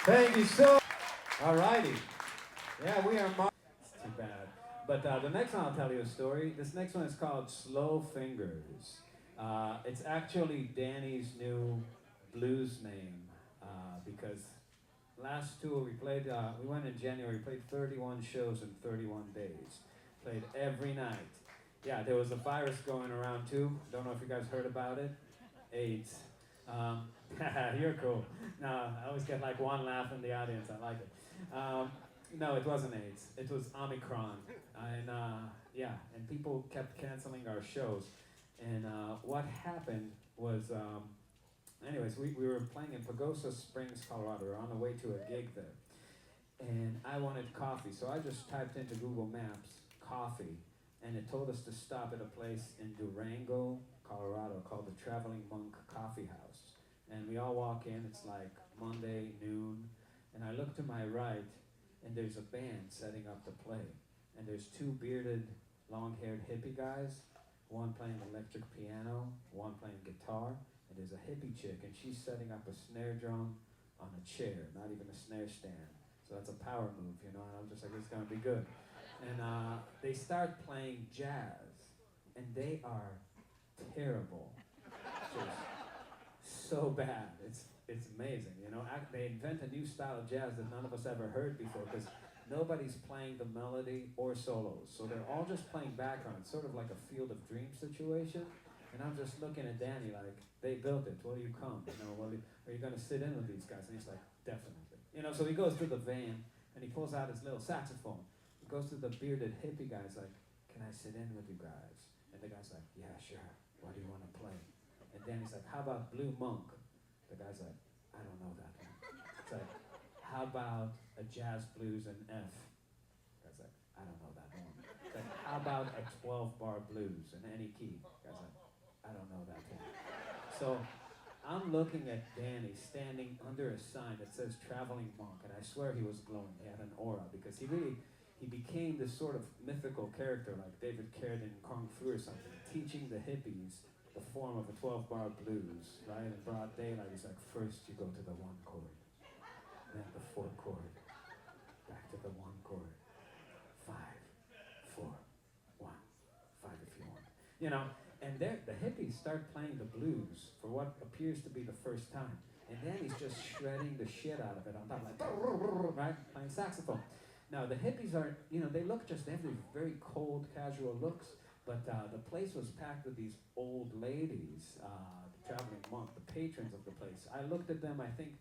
Thank you so. All righty. Yeah, we are. It's too bad. But the next one I'll tell you a story. This next one is called Slow Fingers. It's actually Danny's new blues name because last tour we played. We went in January. Played 31 shows in 31 days. Played every night. Yeah, there was a virus going around too. Don't know if you guys heard about it. AIDS. Um, you're cool. No, I always get like one laugh in the audience. I like it. No, it wasn't AIDS. It was Omicron, and yeah, and people kept canceling our shows. And what happened was, anyways, we were playing in Pagosa Springs, Colorado. We were on the way to a gig there, and I wanted coffee, so I just typed into Google Maps coffee, and it told us to stop at a place in Durango, Colorado, called the Traveling Monk Coffee House. And we all walk in. It's like Monday noon, and I look to my right, and there's a band setting up to play. And there's two bearded, long-haired hippie guys, one playing electric piano, one playing guitar, and there's a hippie chick, and she's setting up a snare drum on a chair, not even a snare stand. So that's a power move, you know, and I'm just like, it's gonna be good. And they start playing jazz, and they are terrible. Just so bad. It's amazing, you know. They invent a new style of jazz that none of us ever heard before because nobody's playing the melody or solos. So they're all just playing background, sort of like a Field of Dreams situation. And I'm just looking at Danny like, they built it. Will you come? You know, are you going to sit in with these guys? And he's like, definitely. You know, so he goes to the van and he pulls out his little saxophone. He goes to the bearded hippie guy. He's like, can I sit in with you guys? And the guy's like, yeah, sure. What do you want to play? And Danny's like, how about Blue Monk? The guy's like, I don't know that one. It's like, how about a jazz blues in F? The guy's like, I don't know that one. It's like, how about a 12-bar blues in any key? The guy's like, I don't know that one. So I'm looking at Danny standing under a sign that says Traveling Monk, and I swear he was glowing. He had an aura because he became this sort of mythical character like David Carradine in Kung Fu or something, teaching the hippies the form of a 12-bar blues, right? In broad daylight, he's like, first you go to the one chord, then the four chord, back to the one chord, 5, 4, 1, 5 if you want. You know, and the hippies start playing the blues for what appears to be the first time. And then he's just shredding the shit out of it on top, like, right? Playing saxophone. Now, the hippies are, you know, they have these very cold, casual looks, but the place was packed with these old ladies, the Traveling Monk, the patrons of the place. I looked at them, I think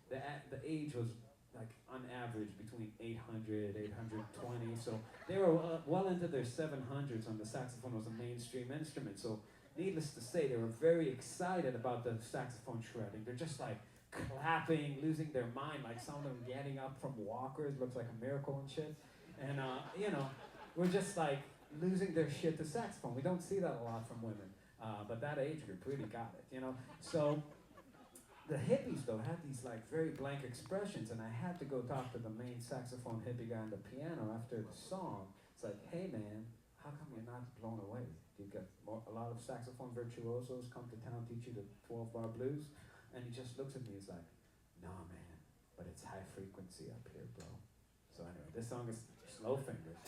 the age was like on average between 800, 820, so they were well into their 700s when the saxophone was a mainstream instrument. So needless to say, they were very excited about the saxophone shredding. They're just like clapping, losing their mind, like some of them getting up from walkers, looks like a miracle and shit. And you know, we're just like losing their shit to saxophone. We don't see that a lot from women, but that age group really got it, you know. So the hippies though had these like very blank expressions, and I had to go talk to the main saxophone hippie guy on the piano after the song. It's like, hey man, how come you're not blown away? Do you get a lot of saxophone virtuosos come to town teach you the 12-bar blues? And he just looks at me, he's like, nah man, but it's high frequency up here, bro. So anyway, this song is Slow Fingers.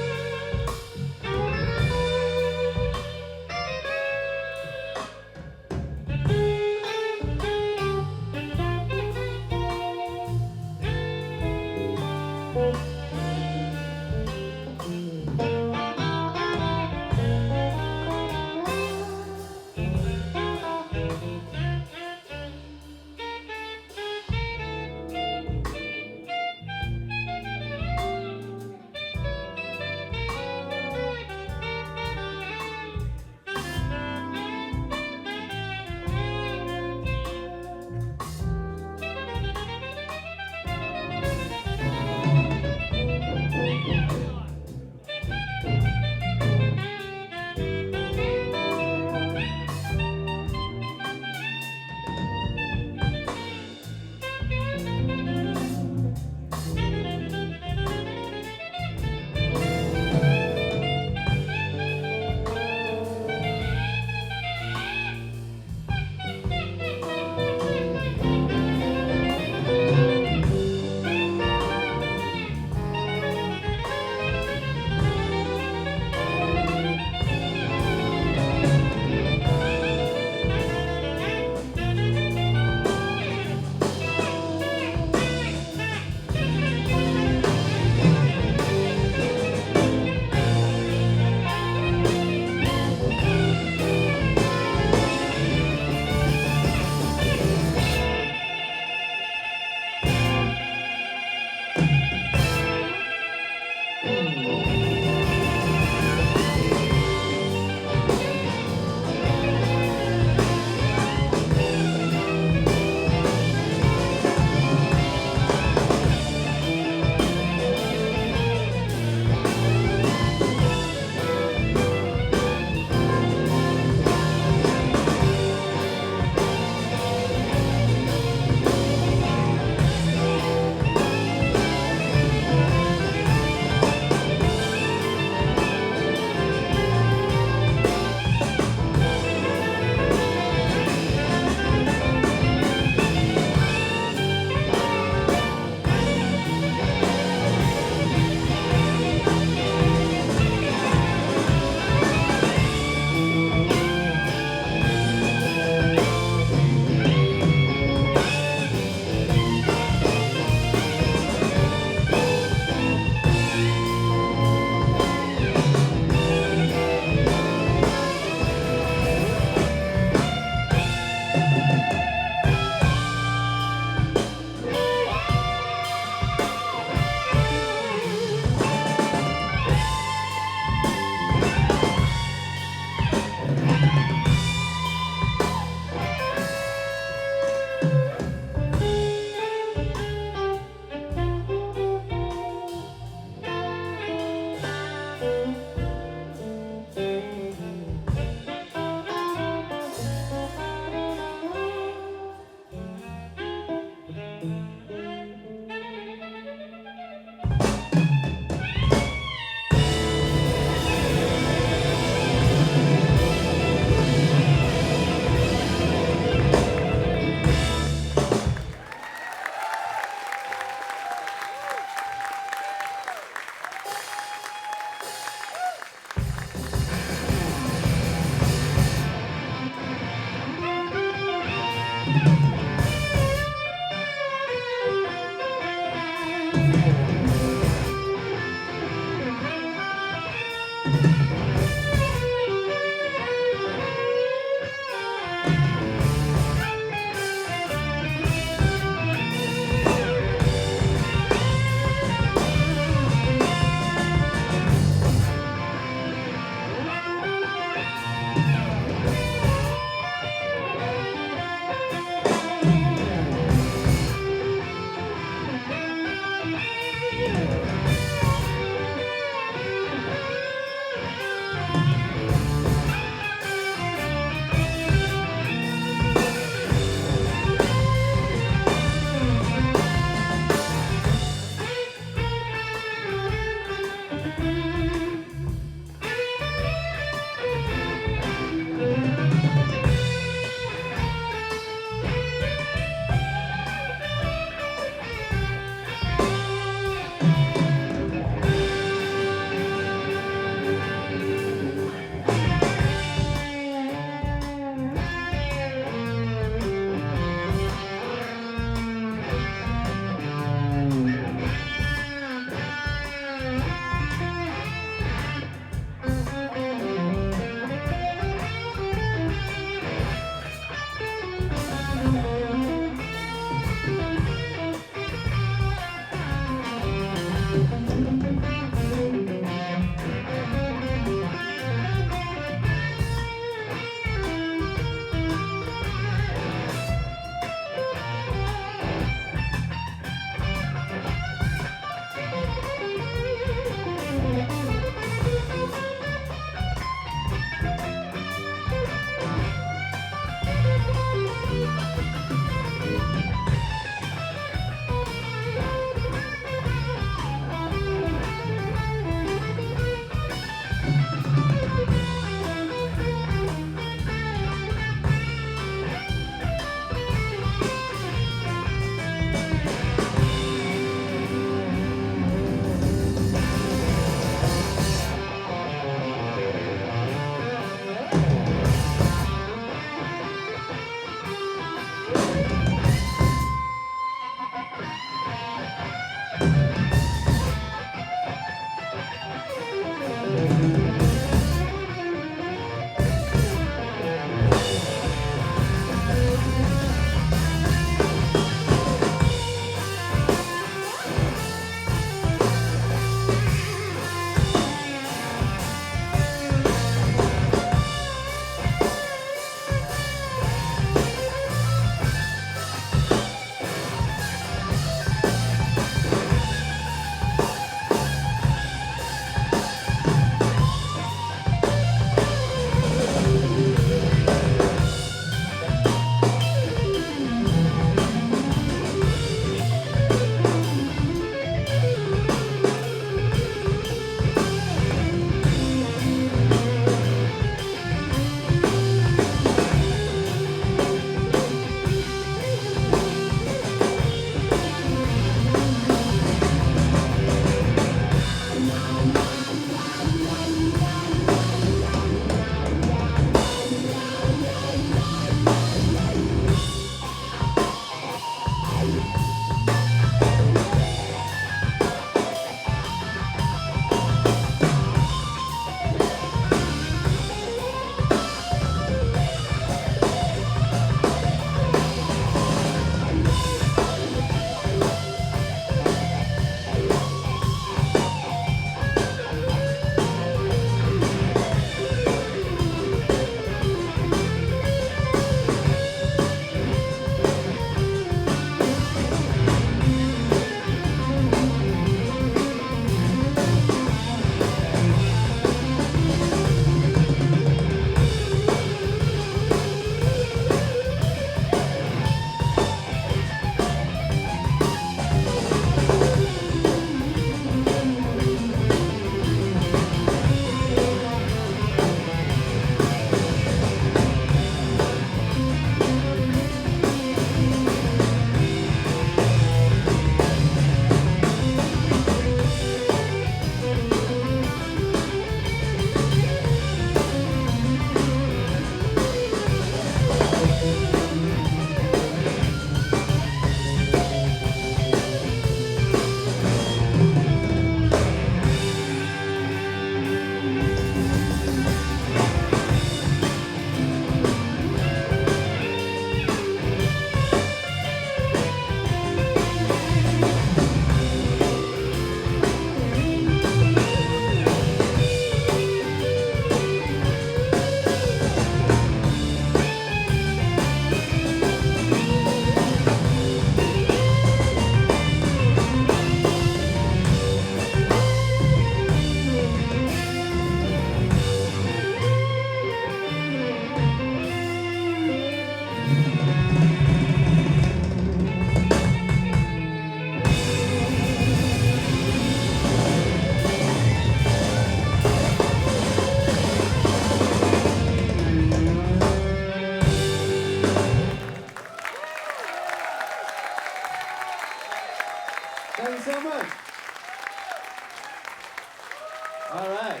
right.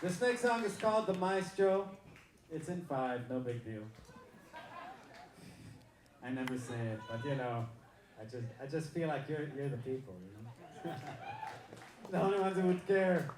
This next song is called The Maestro. It's in 5, no big deal. I never say it, but you know, I just feel like you're the people, you know? The only ones who would care.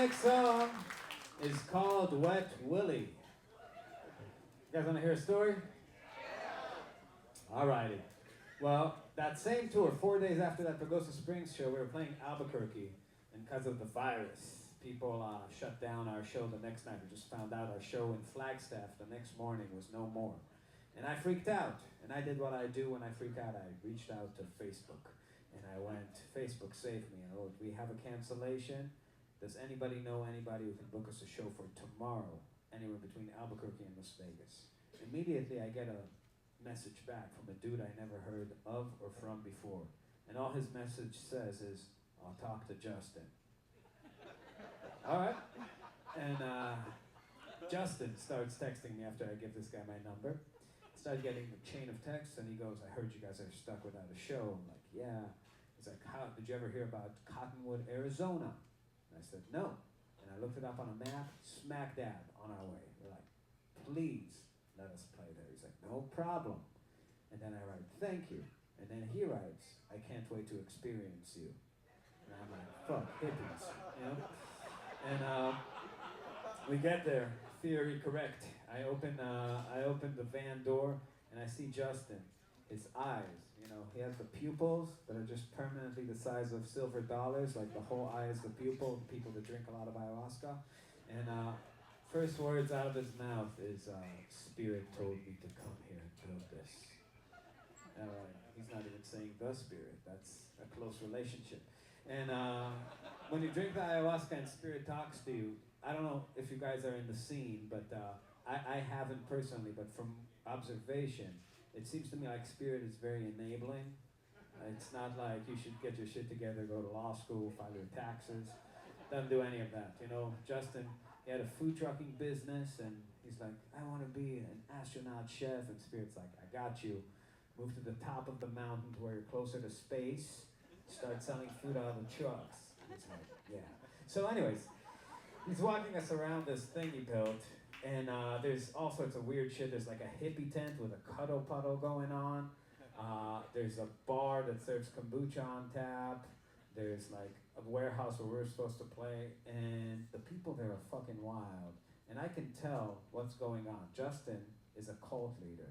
next song is called Wet Willie. You guys want to hear a story? Alrighty. Well, that same tour, 4 days after that Pagosa Springs show, we were playing Albuquerque, and because of the virus, people shut down our show the next night. We just found out our show in Flagstaff the next morning was no more. And I freaked out, and I did what I do when I freak out. I reached out to Facebook, and I went, Facebook, save me. And I wrote, we have a cancellation. Does anybody know anybody who can book us a show for tomorrow, anywhere between Albuquerque and Las Vegas? Immediately, I get a message back from a dude I never heard of or from before. And all his message says is, I'll talk to Justin. All right. And Justin starts texting me after I give this guy my number. Started getting a chain of texts, and he goes, I heard you guys are stuck without a show. I'm like, yeah. He's like, how, did you ever hear about Cottonwood, Arizona? And I said, no. And I looked it up on a map, smack dab on our way. We're like, please let us play there. He's like, no problem. And then I write, thank you. And then he writes, I can't wait to experience you. And I'm like, fuck, hippies, you know? And we get there, theory correct. I open the van door, and I see Justin. His eyes, you know, he has the pupils that are just permanently the size of silver dollars, like the whole eye is the pupil, people that drink a lot of ayahuasca. And first words out of his mouth is, Spirit told me to come here and build this. He's not even saying the Spirit, that's a close relationship. And when you drink the ayahuasca and Spirit talks to you, I don't know if you guys are in the scene, but I haven't personally, but from observation, it seems to me like Spirit is very enabling. It's not like you should get your shit together, go to law school, file your taxes. Doesn't do any of that. You know, Justin, he had a food trucking business, and he's like, I want to be an astronaut chef, and Spirit's like, I got you. Move to the top of the mountain to where you're closer to space, start selling food out of the trucks. And it's like, yeah. So anyways, he's walking us around this thing he built, and there's all sorts of weird shit. There's like a hippie tent with a cuddle puddle going on. There's a bar that serves kombucha on tap. There's like a warehouse where we're supposed to play, and the people there are fucking wild. And I can tell what's going on. Justin is a cult leader,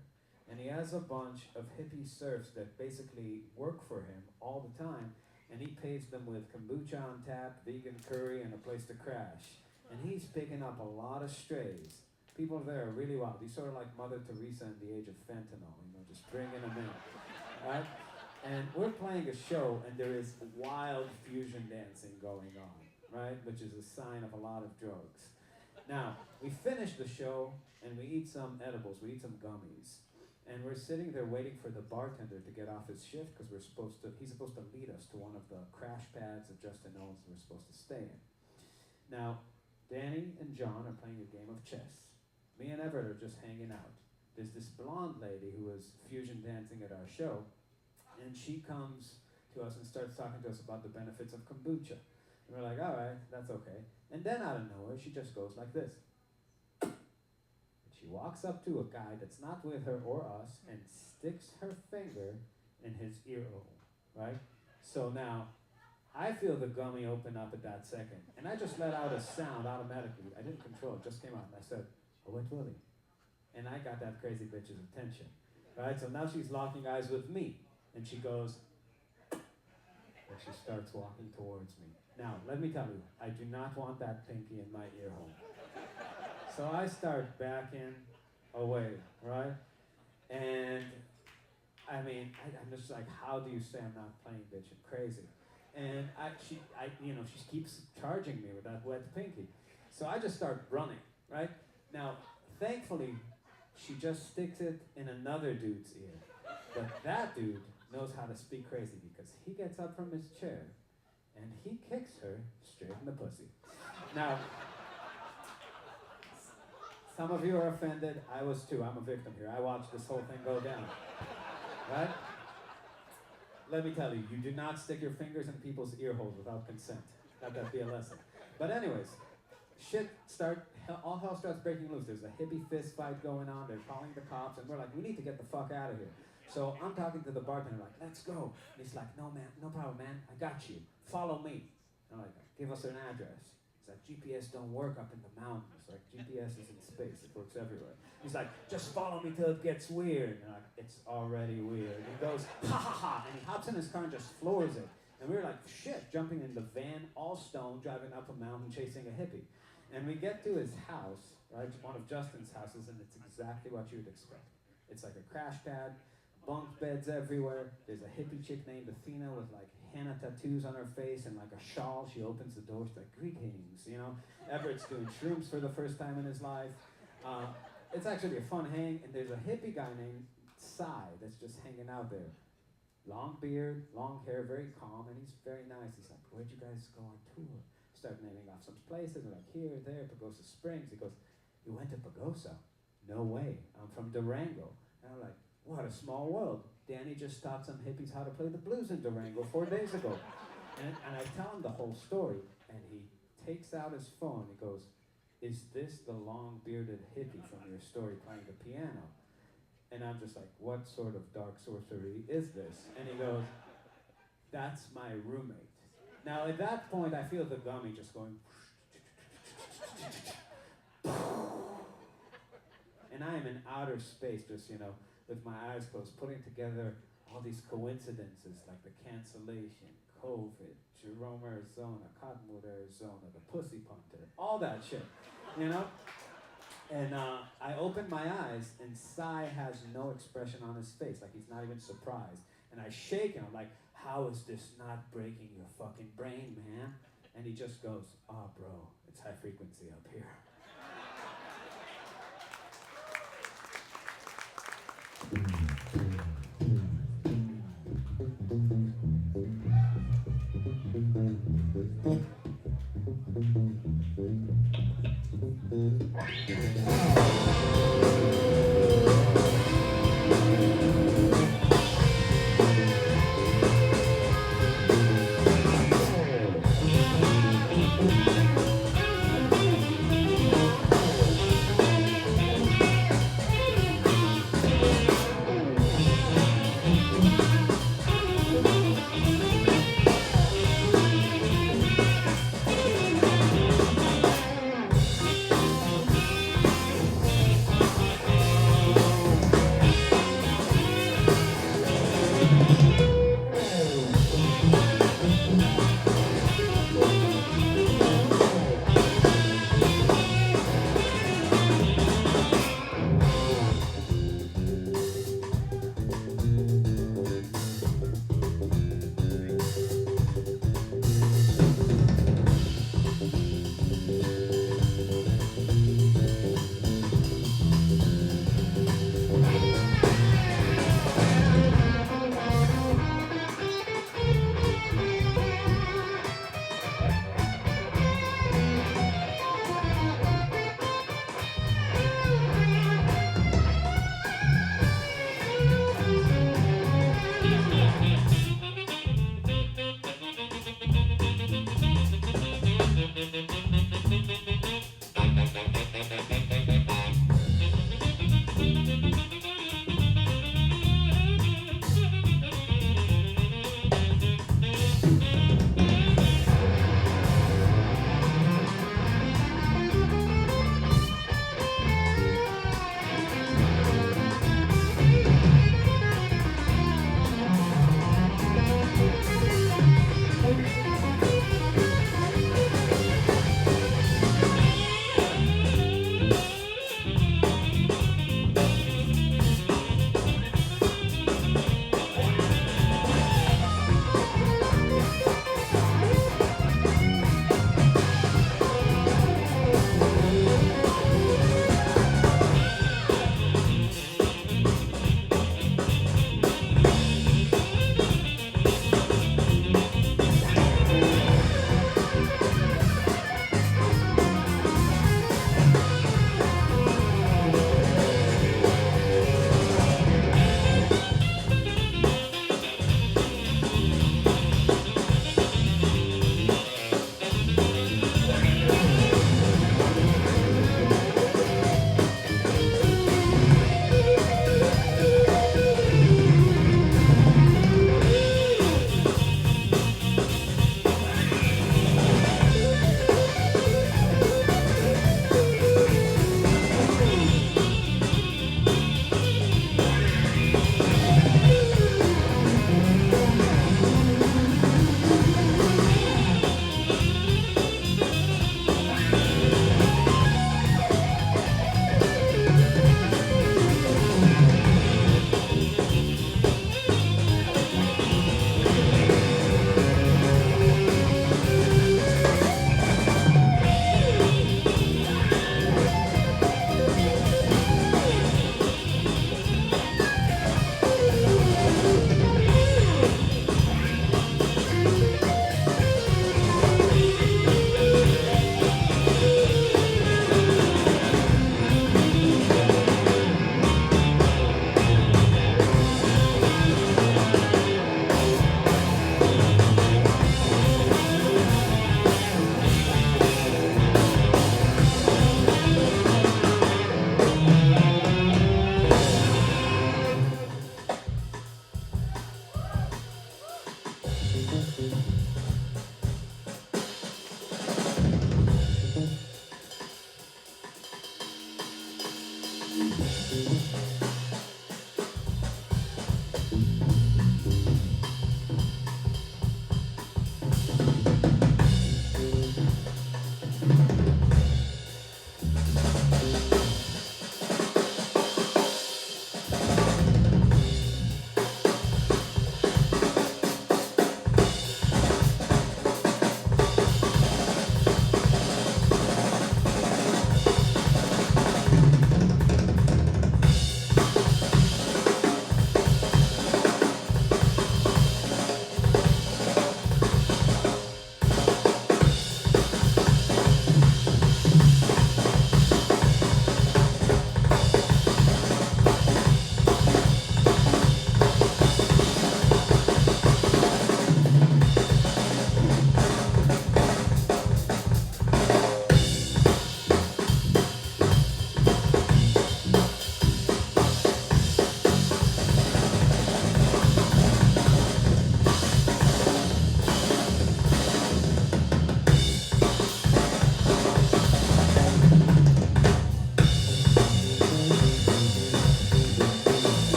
and he has a bunch of hippie serfs that basically work for him all the time, and he pays them with kombucha on tap, vegan curry, and a place to crash. And he's picking up a lot of strays. People there are really wild. He's sort of like Mother Teresa in the age of fentanyl, you know, just bringing them in, right? And we're playing a show, and there is wild fusion dancing going on, right? Which is a sign of a lot of drugs. Now, we finish the show, and we eat some edibles, we eat some gummies. And we're sitting there waiting for the bartender to get off his shift, because he's supposed to lead us to one of the crash pads that Justin owns we're supposed to stay in. Now, Danny and John are playing a game of chess. Me and Everett are just hanging out. There's this blonde lady who was fusion dancing at our show, and she comes to us and starts talking to us about the benefits of kombucha. And we're like, all right, that's okay. And then out of nowhere, she just goes like this. And she walks up to a guy that's not with her or us and sticks her finger in his ear hole, right? So now, I feel the gummy open up at that second, and I just let out a sound automatically. I didn't control it, just came out, and I said, oh, wet Willie. And I got that crazy bitch's attention, right? So now she's locking eyes with me, and she goes, and she starts walking towards me. Now, let me tell you, I do not want that pinky in my ear hole. So I start backing away, right? And I mean, I'm just like, how do you say I'm not playing, bitch? You're crazy. And she keeps charging me with that wet pinky. So I just start running, right? Now, thankfully, she just sticks it in another dude's ear. But that dude knows how to speak crazy, because he gets up from his chair and he kicks her straight in the pussy. Now, some of you are offended. I was too. I'm a victim here. I watched this whole thing go down, right? Let me tell you, you do not stick your fingers in people's ear holes without consent. Let that be a lesson. But anyways, all hell starts breaking loose. There's a hippie fist fight going on. They're calling the cops, and we're like, we need to get the fuck out of here. So I'm talking to the bartender, like, let's go. And he's like, no, man, no problem, man. I got you. Follow me. I'm like, give us an address. He's like, GPS don't work up in the mountains. Like, GPS is in space. It works everywhere. He's like, just follow me till it gets weird. And I'm like, it's already weird. He goes, ha ha ha. And he hops in his car and just floors it. And we were like, shit, jumping in the van, all stone, driving up a mountain, chasing a hippie. And we get to his house, right, one of Justin's houses, and it's exactly what you would expect. It's like a crash pad, bunk beds everywhere. There's a hippie chick named Athena with like henna tattoos on her face and like a shawl. She opens the door, she's like, greetings, you know. Everett's doing shrooms for the first time in his life. It's actually a fun hang, and there's a hippie guy named Cy that's just hanging out there. Long beard, long hair, very calm, and he's very nice. He's like, where'd you guys go on tour? Start naming off some places. We're like, here, there, Pagosa Springs. He goes, you went to Pagosa? No way. I'm from Durango. And I'm like, what a small world. Danny just taught some hippies how to play the blues in Durango 4 days ago. And I tell him the whole story, and he takes out his phone. He goes, is this the long-bearded hippie from your story playing the piano? And I'm just like, what sort of dark sorcery is this? And he goes, that's my roommate. Now, at that point, I feel the gummy just going, and I am in outer space, just, you know, with my eyes closed, putting together all these coincidences, like the cancellation, COVID, Jerome, Arizona, Cottonwood, Arizona, the pussy punter, all that shit, you know? And I open my eyes, and Cy has no expression on his face, like he's not even surprised. And I shake him, I'm like, how is this not breaking your fucking brain, man? And he just goes, oh, bro, it's high frequency up here.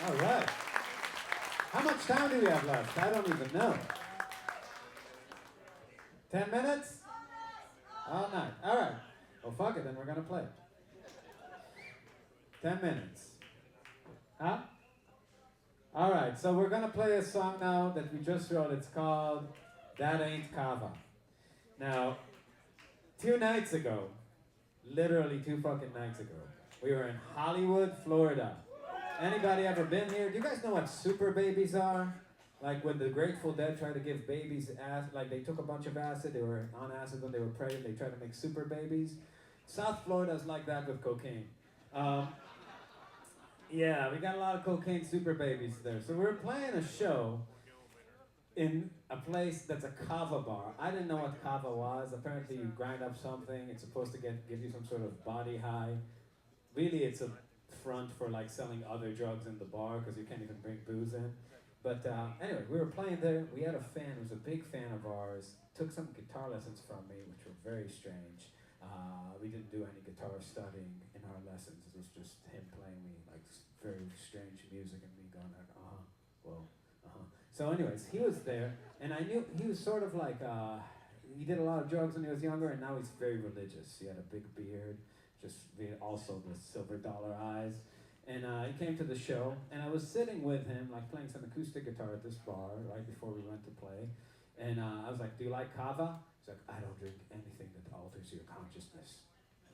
All right. How much time do we have left? I don't even know. 10 minutes? All night. All right. Well, fuck it, then we're going to play. 10 minutes. Huh? All right, so we're going to play a song now that we just wrote. It's called That Ain't Kava. Now, 2 nights ago, literally 2 fucking nights ago, we were in Hollywood, Florida. Anybody ever been here? Do you guys know what super babies are? Like when the Grateful Dead tried to give babies acid, like they took a bunch of acid, they were on acid when they were pregnant, they tried to make super babies. South Florida is like that with cocaine. Yeah, we got a lot of cocaine super babies there. So we're playing a show in a place that's a kava bar. I didn't know what kava was. Apparently you grind up something, it's supposed to give you some sort of body high. Really it's a front for like selling other drugs in the bar because you can't even bring booze in. But anyway, we were playing there. We had a fan who was a big fan of ours, took some guitar lessons from me, which were very strange. We didn't do any guitar studying in our lessons. It was just him playing me like very strange music and me going like, whoa, So anyways, he was there, and I knew he was sort of like, he did a lot of drugs when he was younger, and now he's very religious. He had a big beard, also the silver dollar eyes. And he came to the show, and I was sitting with him, like playing some acoustic guitar at this bar right before we went to play. And I was like, do you like kava? He's like, I don't drink anything that alters your consciousness.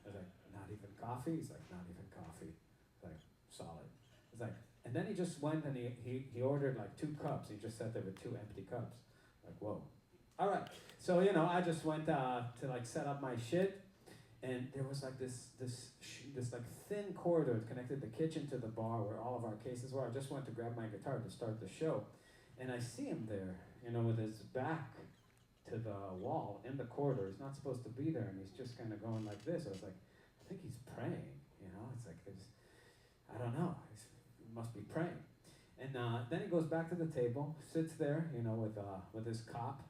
I was like, not even coffee? He's like, not even coffee. I was like, solid. I was like, and then he just went and he ordered like 2 cups. He just sat there with 2 empty cups. Like, whoa. All right. So, I just went to like set up my shit. And there was like this like thin corridor that connected the kitchen to the bar where all of our cases were. I just went to grab my guitar to start the show. And I see him there, with his back to the wall in the corridor. He's not supposed to be there, and he's just kind of going like this. I was like, I think he's praying, It's like, I don't know. He must be praying. And then he goes back to the table, sits there, with his cup.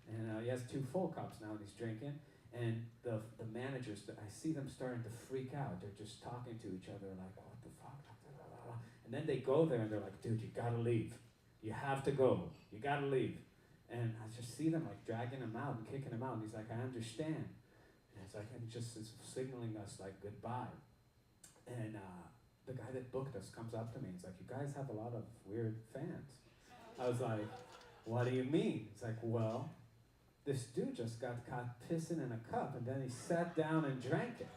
And he has 2 full cups now, and he's drinking. And the managers, I see them starting to freak out. They're just talking to each other like, what the fuck? And then they go there and they're like, dude, you gotta leave. You have to go. You gotta leave. And I just see them like dragging him out and kicking him out. And he's like, I understand. And it's like, and just is signaling us like goodbye. And the guy that booked us comes up to me and he's like, you guys have a lot of weird fans. I was like, what do you mean? It's like, well, this dude just got caught pissing in a cup, and then he sat down and drank it.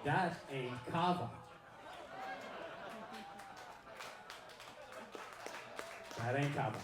That ain't kava. That ain't kava.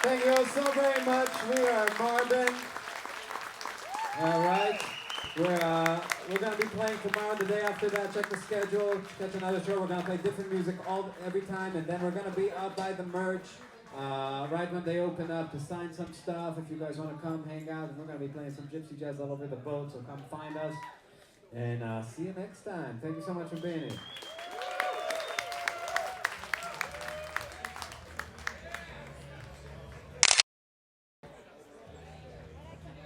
Thank you all so very much. We are Marbin. All right. We're going to be playing tomorrow, the day after that. Check the schedule. Catch another show. We're going to play different music every time, and then we're going to be out by the merch right when they open up to sign some stuff. If you guys want to come hang out, and we're going to be playing some gypsy jazz all over the boat, so come find us. And see you next time. Thank you so much for being here.